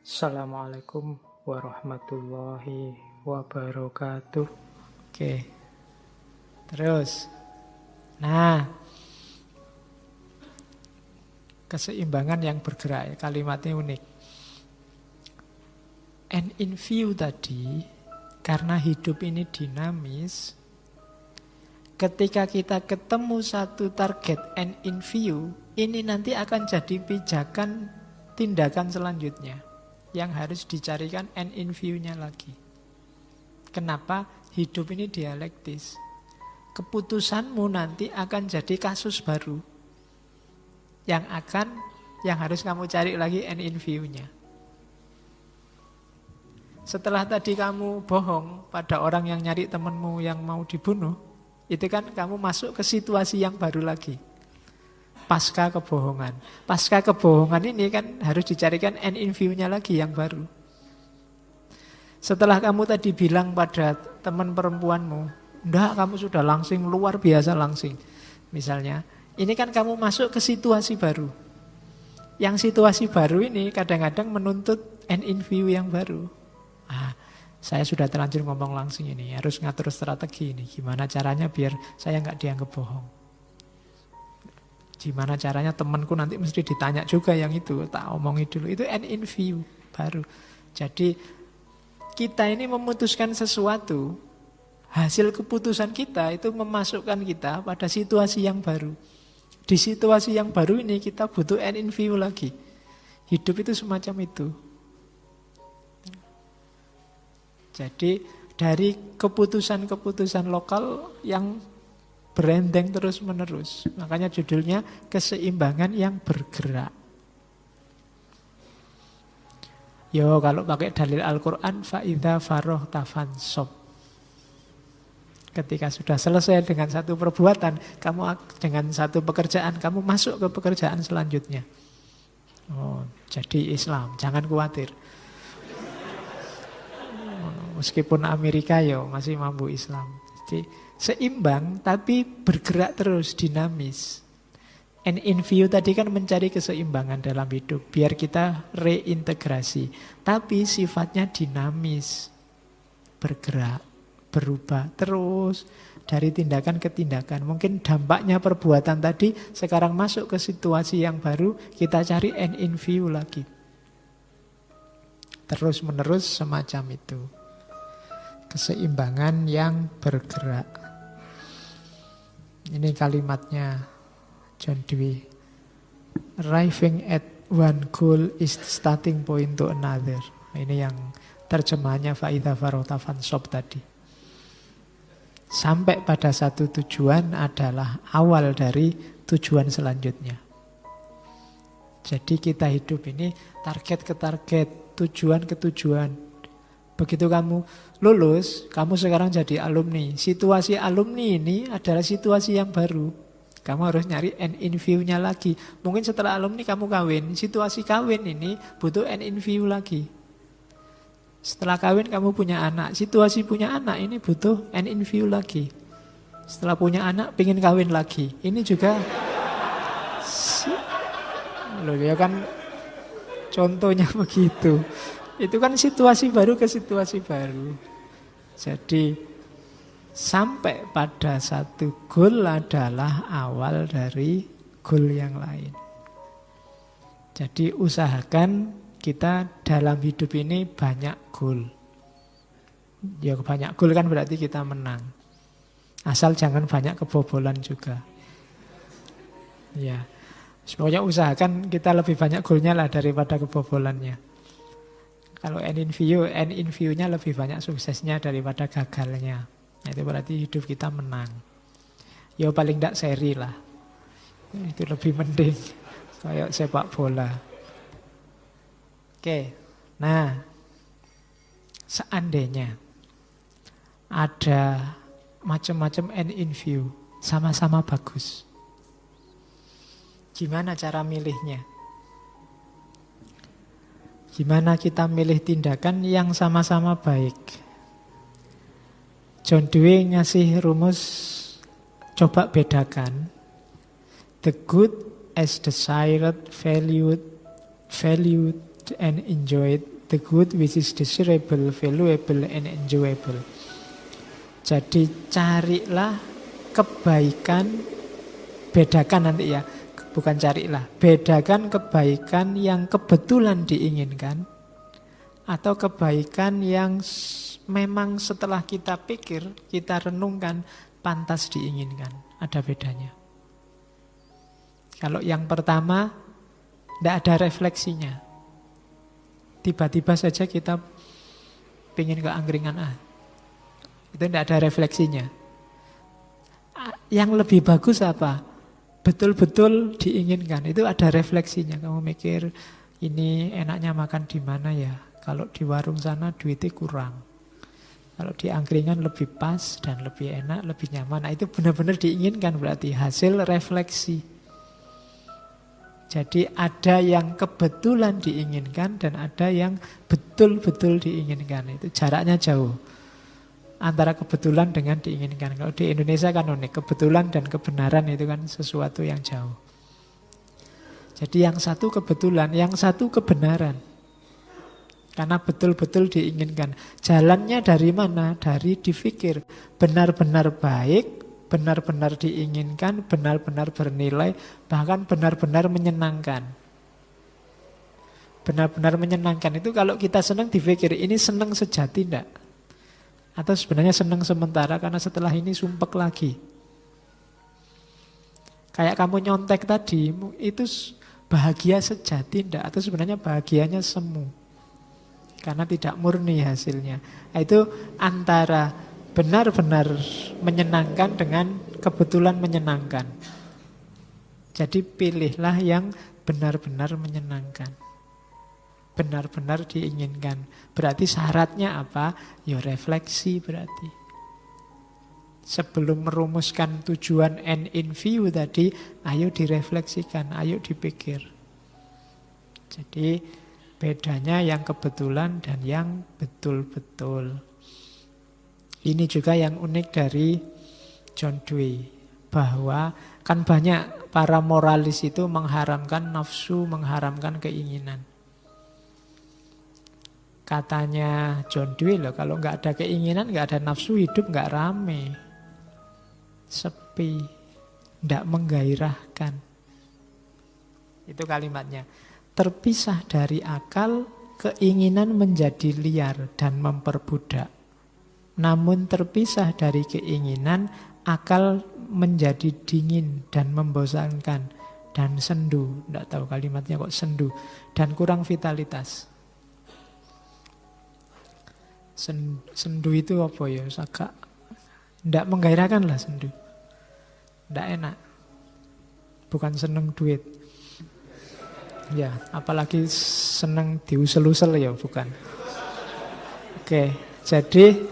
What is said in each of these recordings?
Assalamualaikum warahmatullahi wabarakatuh. Oke, terus. Nah, keseimbangan yang bergerak, kalimatnya unik. And in view tadi, karena hidup ini dinamis, ketika kita ketemu satu target and in view, ini nanti akan jadi pijakan tindakan selanjutnya yang harus dicarikan and in view-nya lagi. Kenapa? Hidup ini dialektis. Keputusanmu nanti akan jadi kasus baru yang harus kamu cari lagi and in view-nya. Setelah tadi kamu bohong pada orang yang nyari temanmu yang mau dibunuh, itu kan kamu masuk ke situasi yang baru lagi. Pasca kebohongan. Pasca kebohongan ini kan harus dicarikan end in view-nya lagi yang baru. Setelah kamu tadi bilang pada teman perempuanmu, enggak, kamu sudah langsing, luar biasa langsing. Misalnya, ini kan kamu masuk ke situasi baru. Yang situasi baru ini kadang-kadang menuntut end in view yang baru. Saya sudah terlanjur ngomong langsing ini, harus ngatur strategi ini. Gimana caranya biar saya nggak dianggap bohong. Gimana caranya temanku nanti mesti ditanya juga yang itu, tak omongin dulu. Itu end in view baru. Jadi kita ini memutuskan sesuatu, hasil keputusan kita itu memasukkan kita pada situasi yang baru. Di situasi yang baru ini kita butuh end in view lagi. Hidup itu semacam itu. Jadi dari keputusan-keputusan lokal yang berendeng terus-menerus. Makanya judulnya keseimbangan yang bergerak. Yo, kalau pakai dalil Al-Quran, fa'idha faroh tafan sob. Ketika sudah selesai dengan satu perbuatan, kamu dengan satu pekerjaan, kamu masuk ke pekerjaan selanjutnya. Oh, jadi Islam, jangan khawatir. Meskipun Amerika yo masih mampu Islam. Jadi seimbang tapi bergerak terus, dinamis. And in view tadi kan mencari keseimbangan dalam hidup biar kita reintegrasi. Tapi sifatnya dinamis, bergerak, berubah terus dari tindakan ke tindakan. Mungkin dampaknya perbuatan tadi sekarang masuk ke situasi yang baru, kita cari and in view lagi. Terus menerus semacam itu. Keseimbangan yang bergerak. Ini kalimatnya John Dewey. Arriving at one goal is the starting point to another. Ini yang terjemahannya Fa'idha Farota Fansob tadi. Sampai pada satu tujuan adalah awal dari tujuan selanjutnya. Jadi kita hidup ini target ke target, tujuan ke tujuan. Begitu kamu lulus, kamu sekarang jadi alumni. Situasi alumni ini adalah situasi yang baru. Kamu harus nyari end in view-nya lagi. Mungkin setelah alumni kamu kawin. Situasi kawin ini butuh end in view lagi. Setelah kawin kamu punya anak. Situasi punya anak ini butuh end in view lagi. Setelah punya anak pengen kawin lagi. Ini juga loh, ya kan contohnya begitu. Itu kan situasi baru ke situasi baru. Jadi sampai pada satu goal adalah awal dari goal yang lain. Jadi usahakan kita dalam hidup ini banyak goal. Ya banyak goal kan berarti kita menang. Asal jangan banyak kebobolan juga. Ya, semuanya usahakan kita lebih banyak goalnya lah daripada kebobolannya. Kalau end in view-nya lebih banyak suksesnya daripada gagalnya. Nah, itu berarti hidup kita menang. Ya paling tidak seri lah. Itu lebih mending. Kayak sepak bola. Oke, nah seandainya ada macam-macam end in view, sama-sama bagus. Gimana cara milihnya? Gimana kita milih tindakan yang sama-sama baik? John Dewey ngasih rumus, coba bedakan. The good as desired, valued and enjoyed the good which is desirable, valuable, and enjoyable. Jadi carilah kebaikan, bedakan nanti ya, bukan carilah, bedakan kebaikan yang kebetulan diinginkan atau kebaikan yang memang setelah kita pikir, kita renungkan, pantas diinginkan. Ada bedanya. Kalau yang pertama, tidak ada refleksinya. Tiba-tiba saja kita pingin ke angkringan A. Itu tidak ada refleksinya. Yang lebih bagus apa? Betul-betul diinginkan. Itu ada refleksinya. Kamu mikir, ini enaknya makan di mana ya? Kalau di warung sana duitnya kurang. Kalau di angkringan lebih pas dan lebih enak, lebih nyaman. Nah, itu benar-benar diinginkan berarti hasil refleksi. Jadi ada yang kebetulan diinginkan dan ada yang betul-betul diinginkan. Itu jaraknya jauh antara kebetulan dengan diinginkan. Kalau di Indonesia kan unik, kebetulan dan kebenaran itu kan sesuatu yang jauh. Jadi yang satu kebetulan, yang satu kebenaran. Karena betul-betul diinginkan. Jalannya dari mana? Dari dipikir. Benar-benar baik, benar-benar diinginkan, benar-benar bernilai, bahkan benar-benar menyenangkan. Benar-benar menyenangkan itu kalau kita senang dipikir, ini senang sejati enggak? Atau sebenarnya senang sementara karena setelah ini sumpek lagi. Kayak kamu nyontek tadi, itu bahagia sejati enggak? Atau sebenarnya bahagianya semu? Karena tidak murni hasilnya. Itu antara benar-benar menyenangkan dengan kebetulan menyenangkan. Jadi pilihlah yang benar-benar menyenangkan. Benar-benar diinginkan. Berarti syaratnya apa? Ya refleksi berarti. Sebelum merumuskan tujuan end in view tadi, ayo direfleksikan, ayo dipikir. Jadi bedanya yang kebetulan dan yang betul-betul. Ini juga yang unik dari John Dewey. Bahwa kan banyak para moralis itu mengharamkan nafsu, mengharamkan keinginan. Katanya John Dewey loh, kalau nggak ada keinginan, nggak ada nafsu, hidup nggak rame. Sepi. Nggak menggairahkan. Itu kalimatnya. Terpisah dari akal, keinginan menjadi liar dan memperbudak. Namun terpisah dari keinginan, akal menjadi dingin dan membosankan dan sendu. Tidak tahu kalimatnya kok sendu. Dan kurang vitalitas. Sendu itu apa ya? Tidak menggairahkan lah sendu. Tidak enak. Bukan seneng duit. Ya, apalagi seneng diusel-usel ya, bukan. Oke, jadi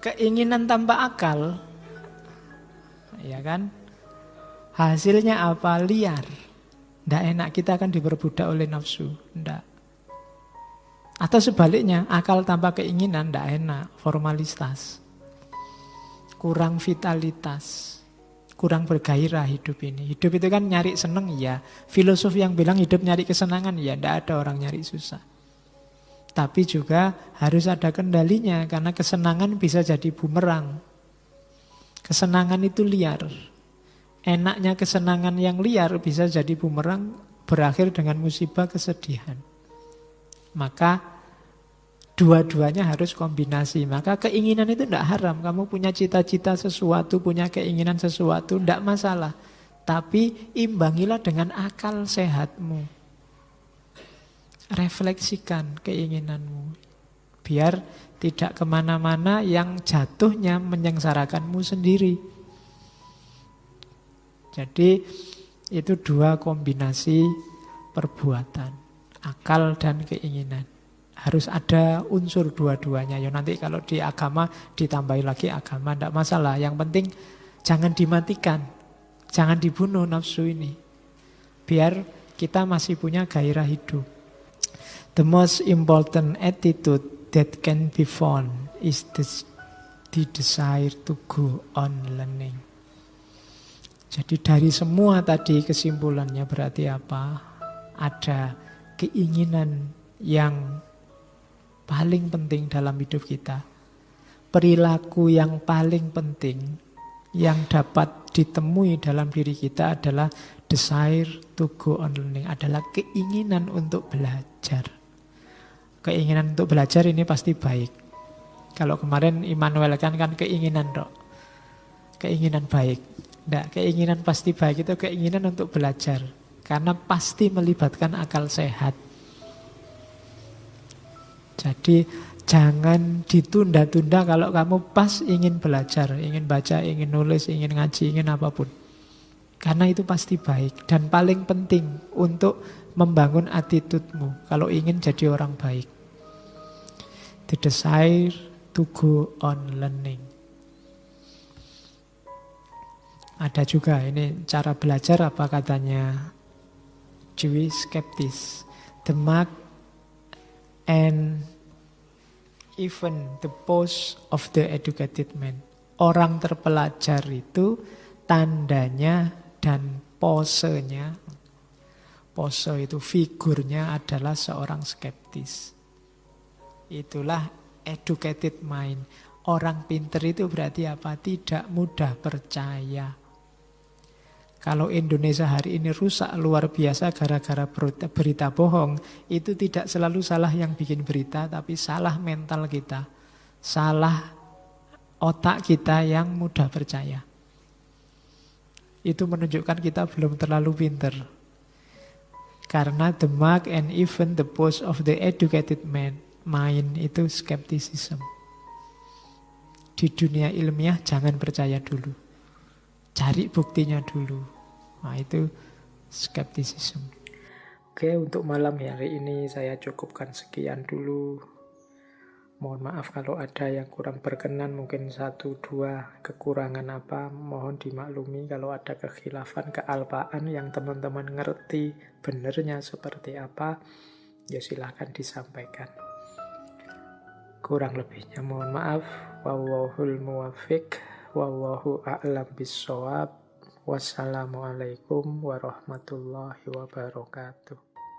keinginan tanpa akal, ya kan? Hasilnya apa? Liar. Tidak enak, kita akan diperbudak oleh nafsu. Tidak. Atau sebaliknya, akal tanpa keinginan tidak enak, formalitas. Kurang vitalitas. Kurang bergairah hidup ini. Hidup itu kan nyari seneng, ya. Filosof yang bilang hidup nyari kesenangan, ya. Tidak ada orang nyari susah. Tapi juga harus ada kendalinya, karena kesenangan bisa jadi bumerang. Kesenangan itu liar. Enaknya kesenangan yang liar bisa jadi bumerang, berakhir dengan musibah kesedihan. Maka dua-duanya harus kombinasi. Maka keinginan itu tidak haram. Kamu punya cita-cita sesuatu, punya keinginan sesuatu, tidak masalah. Tapi imbangilah dengan akal sehatmu. Refleksikan keinginanmu. Biar tidak kemana-mana yang jatuhnya menyengsarakanmu sendiri. Jadi itu dua kombinasi perbuatan. Akal dan keinginan. Harus ada unsur dua-duanya. Ya nanti kalau di agama ditambahi lagi agama, tidak masalah. Yang penting jangan dimatikan. Jangan dibunuh nafsu ini. Biar kita masih punya gairah hidup. The most important attitude that can be found is the desire to go on learning. Jadi dari semua tadi kesimpulannya berarti apa? Ada keinginan yang paling penting dalam hidup kita. Perilaku yang paling penting yang dapat ditemui dalam diri kita adalah desire to go on learning, adalah keinginan untuk belajar. Keinginan untuk belajar ini pasti baik. Kalau kemarin Immanuel kan keinginan dok, keinginan baik. Nggak, keinginan pasti baik itu keinginan untuk belajar, karena pasti melibatkan akal sehat. Jadi jangan ditunda-tunda kalau kamu pas ingin belajar, ingin baca, ingin nulis, ingin ngaji, ingin apapun. Karena itu pasti baik dan paling penting untuk membangun attitude-mu kalau ingin jadi orang baik. The desire to go on learning. Ada juga ini cara belajar apa katanya Jewish skeptis. The mark and even the pose of the educated man. Orang terpelajar itu tandanya dan posenya, pose itu figurnya adalah seorang skeptis. Itulah educated mind. Orang pinter itu berarti apa? Tidak mudah percaya. Kalau Indonesia hari ini rusak luar biasa gara-gara berita bohong, itu tidak selalu salah yang bikin berita, tapi salah mental kita. Salah otak kita yang mudah percaya. Itu menunjukkan kita belum terlalu pinter. Karena the mark and even the pose of the educated man, mind itu skepticism. Di dunia ilmiah jangan percaya dulu. Cari buktinya dulu. Nah itu skepticism. Oke, untuk malam hari ini saya cukupkan sekian dulu. Mohon maaf kalau ada yang kurang berkenan, mungkin 1-2 kekurangan apa, mohon dimaklumi. Kalau ada kekhilafan, kealpaan yang teman-teman ngerti benernya seperti apa, ya silahkan disampaikan. Kurang lebihnya mohon maaf. Wallahul muwaffiq. Wallahu a'lam bissawab. Wassalamualaikum warahmatullahi wabarakatuh.